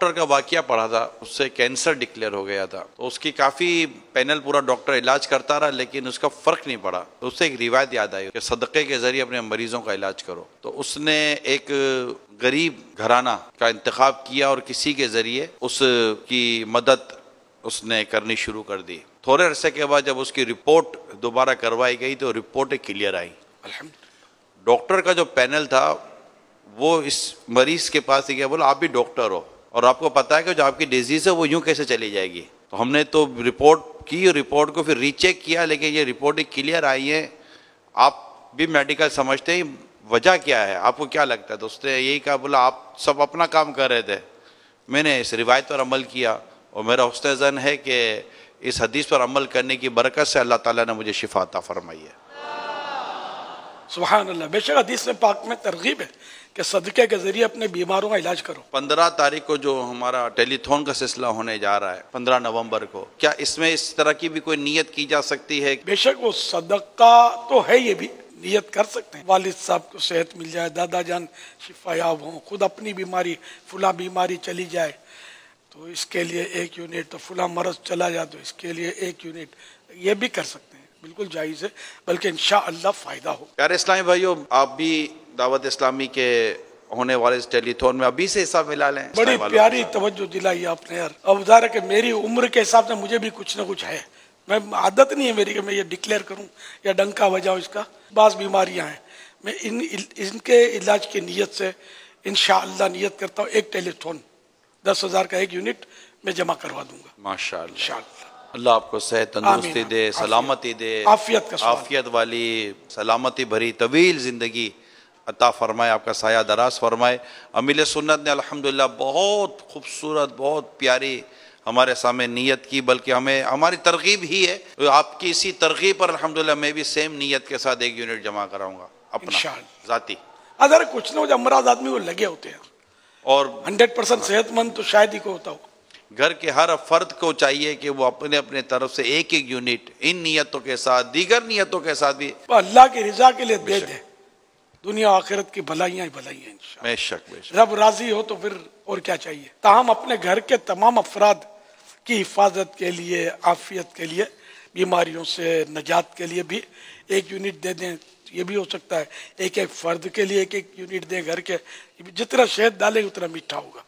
Doctor کا واقعہ پڑھا تھا، اس سے کینسر ڈکلیئر ہو گیا تھا، تو اس کی کافی پینل پورا ڈاکٹر علاج کرتا رہا لیکن اس کا فرق نہیں پڑا. اس سے ایک روایت یاد آئی کہ صدقے کے ذریعے اپنے مریضوں کا علاج کرو. تو اس نے ایک غریب گھرانہ کا انتخاب کیا اور کسی کے ذریعے اس کی مدد اس نے کرنی شروع کر دی. تھوڑے عرصے کے بعد جب اس کی رپورٹ دوبارہ کروائی گئی تو رپورٹ کلیئر آئی. ڈاکٹر کا جو پینل تھا وہ اس مریض کے پاس گیا، بولا آپ بھی ڈاکٹر ہو اور آپ کو پتا ہے کہ جو آپ کی ڈیزیز ہے وہ یوں کیسے چلی جائے گی. تو ہم نے تو رپورٹ کی، رپورٹ کو پھر ری چیک کیا، لیکن یہ رپورٹ کلیئر آئی ہے. آپ بھی میڈیکل سمجھتے ہیں، وجہ کیا ہے، آپ کو کیا لگتا ہے؟ تو اس نے یہی کہا، بولا آپ سب اپنا کام کر رہے تھے، میں نے اس روایت پر عمل کیا اور میرا حسن ظن ہے کہ اس حدیث پر عمل کرنے کی برکت سے اللہ تعالیٰ نے مجھے شفا عطا فرمائی ہے. سبحان اللہ. بے شک حدیث پاک میں ترغیب ہے کہ صدقے کے ذریعے اپنے بیماروں کا علاج کرو. 15 تاریخ کو جو ہمارا ٹیلی تھون کا سلسلہ ہونے جا رہا ہے 15 نومبر کو، کیا اس میں اس طرح کی بھی کوئی نیت کی جا سکتی ہے؟ بے شک وہ صدقہ تو ہے، یہ بھی نیت کر سکتے ہیں. والد صاحب کو صحت مل جائے، دادا جان شفا یاب ہوں، خود اپنی بیماری فلاں بیماری چلی جائے تو اس کے لیے 1 یونٹ، تو فلاں مرض چلا جائے تو اس کے لیے 1 یونٹ، یہ بھی کر سکتے ہیں. بالکل جائز ہے، بلکہ انشاءاللہ فائدہ ہو. پیارے اسلامی بھائیو، آپ بھی دعوت اسلامی کے ہونے والے اس ٹیلی تھون میں ابھی سے حصہ ملا لیں. بڑی پیاری توجہ دلائی آپ نے یار. اب ظاہر ہے کہ میری عمر کے حساب سے مجھے بھی کچھ نہ کچھ ہے، میں عادت نہیں ہے میری کہ میں یہ ڈکلیئر کروں یا ڈنکا بجاؤں. اس کا بعض بیماریاں ہیں، میں ان کے علاج کی نیت سے انشاءاللہ نیت کرتا ہوں 1 ٹیلی تھون 10,000 کا 1 یونٹ میں جمع کروا دوں گا ماشاءاللہ. انشاءاللہ اللہ آپ کو صحت تندرستی دے، سلامتی دے، عافیت والی سلامتی بھری طویل زندگی عطا فرمائے، آپ کا سایہ دراز فرمائے. امیل سنت نے الحمدللہ بہت خوبصورت، بہت پیاری ہمارے سامنے نیت کی، بلکہ ہمیں ہماری ترغیب ہی ہے. آپ کی اسی ترغیب پر الحمدللہ میں بھی سیم نیت کے ساتھ 1 یونٹ جمع کراؤں گا اپنا ذاتی. اگر کچھ نہ ہو، جب امراض آدمی کو لگے ہوتے ہیں اور 100% صحت مند تو شاید ہی کو ہوتا ہو. گھر کے ہر فرد کو چاہیے کہ وہ اپنے اپنے طرف سے 1 یونٹ ان نیتوں کے ساتھ، دیگر نیتوں کے ساتھ بھی اللہ کی رضا کے لیے دے دے. دنیا آخرت کی بھلائیاں ہی بھلائیاں انشاءاللہ. بے شک بے شک. رب راضی ہو تو پھر اور کیا چاہیے. تاہم اپنے گھر کے تمام افراد کی حفاظت کے لیے، عافیت کے لیے، بیماریوں سے نجات کے لیے بھی 1 یونٹ دے دیں. یہ بھی ہو سکتا ہے ایک فرد کے لیے 1 یونٹ دیں گھر کے. جتنا شہد ڈالے اتنا میٹھا ہوگا.